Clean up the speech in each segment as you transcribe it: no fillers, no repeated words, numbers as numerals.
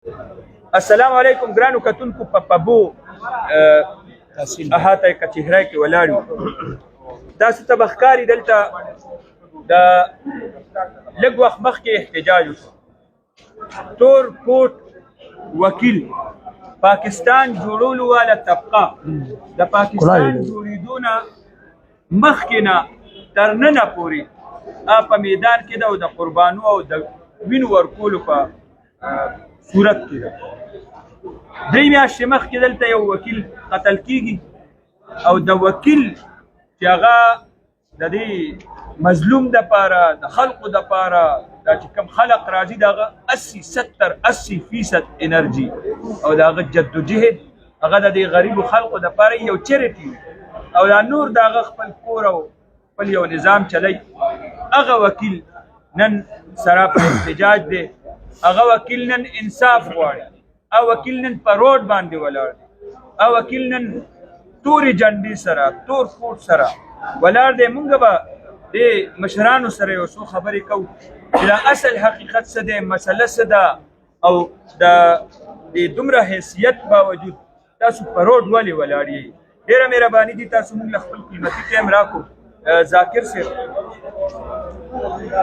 السلام علیکم ګرانو کتونکو په بو احاطه کچهره کې ولاړ یو. تاسو ته بخکاری دلته د لږ وخت مخکې احتجاج وشو. تور کوټ وکیل پاکستان جوړولو والا طبقه د پاکستان جوړېدو نه مخکې نه تر ننه پورې په میدان کې ده او د قربانو او د وینو ورکولو په صورت کې ده. درې میاشتې مخکې دلته یو وکیل قتل کیږي او د وکیل چې هغه د دې مظلوم دپاره د خلقو دپاره دا چې کوم خلق راځي د هغه 80% انرژي او د هغه جدوجهد هغه د دې غریبو خلقو دپاره یو چریټي او دا نور د هغه خپل کور او خپل یو نظام چلی. هغه وکیل نن سره په احتجاج دی. هغه وکیل نن انصاف غواړي. هغه وکیل نن په روډ باندې ولاړ دی. هغه وکیل نن تورې جنډې سره تور کوټ سره ولاړ دی. موږ به د مشرانو سره یو څو خبرې کوو چې دا اصل حقیقت څه دی، مسله څه ده، او د دومره حیثیت باوجود تاسو په روډ ولې ولاړ یې. ډېره مهرباني دي تاسو موږ له خپل قیمتي ټایم راکړو. ذاکر صاحب.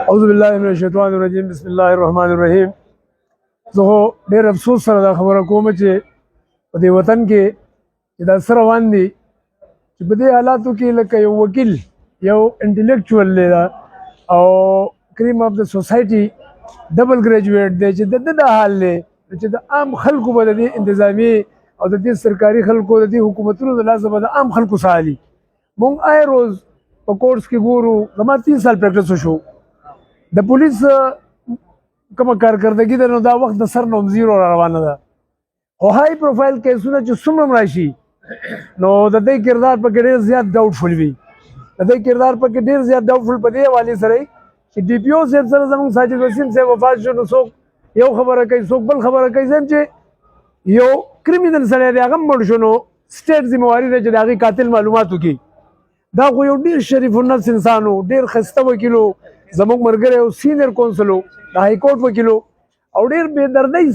اعوذ بالله من الشیطان الرجیم، بسم الله الرحمن الرحیم. زه ډېر افسوس سره دا خبره کوم چې په دې وطن کې چې دا څه روان دي چې په دې حالاتو کې لکه یو وکیل یو انټلیکچوال دی او کریم اف د سوسایټي ډبل ګریجویټ دی چې د ده حال دی چې د عام خلکو به د دې انتظامي او د دې سرکاري خلکو د دې حکومتونو د لاسه به د عام خلکو سالي. مونږ آی روز په کورټس کې ګورو. زما 3 سال پریکټس وشو. د پولیس کومه کارکردګي ده نو دا وخت د سر نوم زیرو را روانه ده. خو های پروفایل کیسونه چې څومره هم راشي نو د دې کردار پکې ډېر زیات ډاوټفل وي. د دې کردار پکې ډېر زیات ډاوټفل په دې حوالې سره چې ډي پي او صاحب سره زموږ ساجد وسیم صاحب وفات شو نو څوک یو خبره کوي څوک بل خبره کوي. زم چې یو کریمینل سړی دی هغه مړ شو نو سټیټ ذمہواري ده چې د هغې قاتل معلومات وکړي. دا خو یو ډېر شریف النفس انسان و، ډېر ښایسته وکیل و، زموږ ملګری او سینیر کونسل و، د های کورټ وکیل و، او ډېر بېدردۍ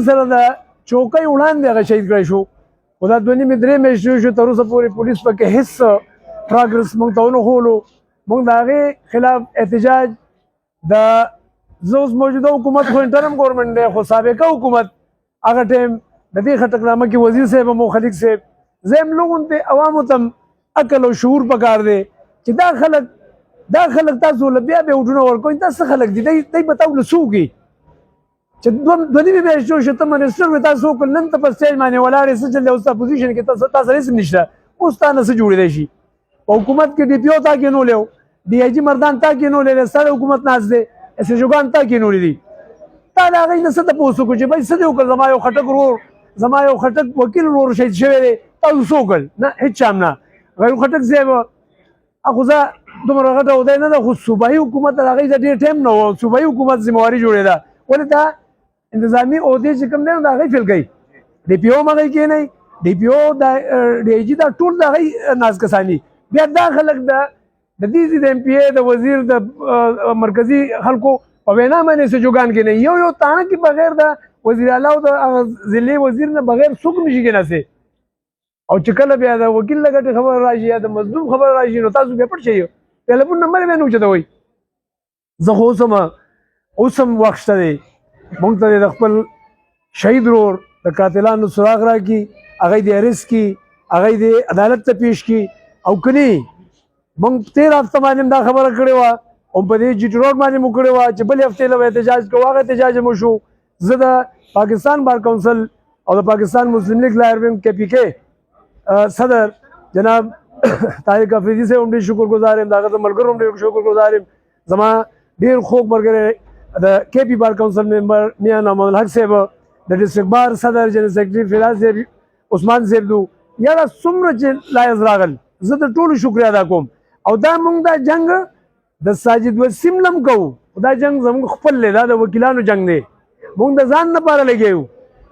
سره د چوکۍ وړاندې هغه شهید کړی شو. خو دا 2 نیمې 3 میاشتې شو تر اوسه پورې پولیس پکې هېڅ پروګرس موږ ته ونه ښولو. موږ د هغې خلاف احتجاج د زه اوس موجوده حکومت خو انټرم ګورنمنټ دی خو سابقه حکومت هغه ټایم د دې خټکنامه کې وزیر صاحب هم خلیق صاحب زم لوګون ته عوامو ته عقل او شعور پکار دی چې دا خلک تاسو له بیا وډونه ورکوئ. تاسو خلک دي دی بتاو له څوکي چې 2 نیمې میاشتې شو ته منسټر وې تاسو وکړل نن ته په سټیج باندې ولاړې څه چل دی اوس اپوزیشن کې تاسو هېڅ نشته. اوس تا نه څه جوړېدی شي. په حکومت کې ډي پي او تا کېنولی و، ډي آی جي مردان تا کېنولی دی، سړی حکومت ناست دی، ایس ایچ اوګان تا کېنولي دي. تا د هغوی نه څه تپوس وکړو چې بھائی څه دې وکړل زما یو خټک ورور زما یو خټک وکیل ورور شهید شوی دی تاسو څه وکړل؟ نه هېڅ چا هم نه. غیر خټک صاحب خو زه دومره غټه عهده نه ده خو صوبایي حکومت د هغوی ته ډېر ټایم نه و. صوبایي حکومت ذمہواري جوړېده ولې دا انتظامي عهدې چې کوم دی نو د هغوی فیل کوي. ډي پي او هم هغوی کېنئ، ډي پي او ډي آی جي دا ټول د هغوی ناز کساني. بیا دا خلک د دې د ایم پي اے د وزیر د مرکزي خلکو په وینا باندې سجوګان کې نه یو تانه کې بغیر د وزیر اعلی او د ضلعي وزیر نه بغیر څوک نشي کېناستی. او چې کله بیا د وکیل له ګټې خبره راشي یا د مظلوم خبره راشي نو تاسو بیا پټ شئ. ټلیفون نمبر یې نه اوچتوئ. زه خو اوس هم وخت شته دی موږ ته د خپل شهید ورور د قاتلانو سراغ راکړي، هغوی دې اریسټ کړي، هغوی دې عدالت ته پیش کړي. او که نه موږ 13 هفته باندې هم دا خبره کړې وه او په دې جي ټي روډ باندې مو کړې وه چې بلې هفتې له به احتجاج کوو. هغه احتجاج هم وشو. زه د پاکستان بار کونسل او د پاکستان مسلم لیگ لایر ونګ کے پی کے صدر جناب طارق افریدي صاحب هم ډېر شکرګزار یم. د هغه د ملګرو هم ډېر شکرګزار یم. زما ډېر خوږ ملګری د کے پی بار کونسل ممبر میاں محمد الحق صاحب، د ډسټرکټ بار صدر جنرال سیکرټري فراز صاحب، عثمان صاحب دو یاره څومره چې لایز راغل زه د ټولو شکریه ادا کوم. او دا موږ دا جنګ د ساجد وسیم لم کوو. دا جنګ زموږ خپل دی، دا د وکیلانو جنګ دی. موږ د ځان لپاره لګیو.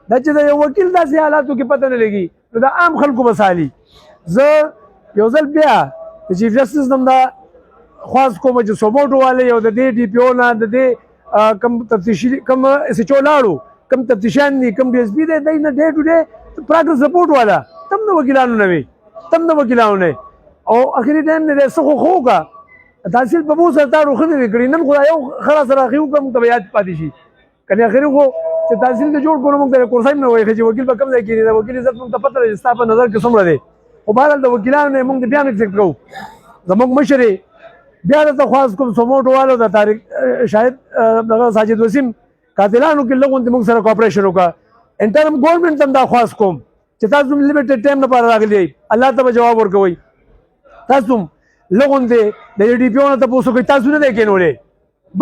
دا چې د یو وکیل داسې حالاتو کې پته نه لګي نو د عام خلکو به سالي. زه یو ځل بیا د چیف جسټس نه هم دا خواست کوم چې سپورټ والی او د دې ډي پي او نه د دې کم تفتیشي کم اس ایچ او لاړو کم تفتیشیان دي کم ډي اس پي دی دی نه ډے ټو ډے پراګرس رپورټ والا تم د وکیلانو نه وي تم د وکیلانو نه او اخري ټایم نه څه خو کا تحصیل په مو سره تا روخنه وکړي نن خدای یو خلاص راخیو کوم طبيعت پاتې شي کنه اخري خو چې تحصیل ته جوړ کړو موږ ته کورسای نه وایي چې وکیل به کم ځای کې دی وکیل عزت موږ ته پته لري ستاسو په نظر کې څومره دی او بهرحال د وکیلانو نه موږ بیا نه ایکسپټ کوو زموږ مشر بیا د خواص کوم سموټ والو د تاریخ شاید دغه ساجد وسیم قاتلانو کې لګون موږ سره کوآپریشن وکړه انټرم ګورنمنت هم دا خواص کوم چې تاسو لیمیټډ ټایم لپاره راغلي الله ته جواب ورکوي تاسو لګون دې د ډي پی او نه تاسو کوي تاسو نه کېنولې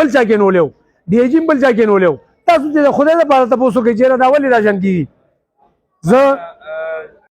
بل چا کېنولې ډي جی بل چا کېنولې تاسو دې خدای لپاره تاسو کوي چې دا ولې راځم کیږي زه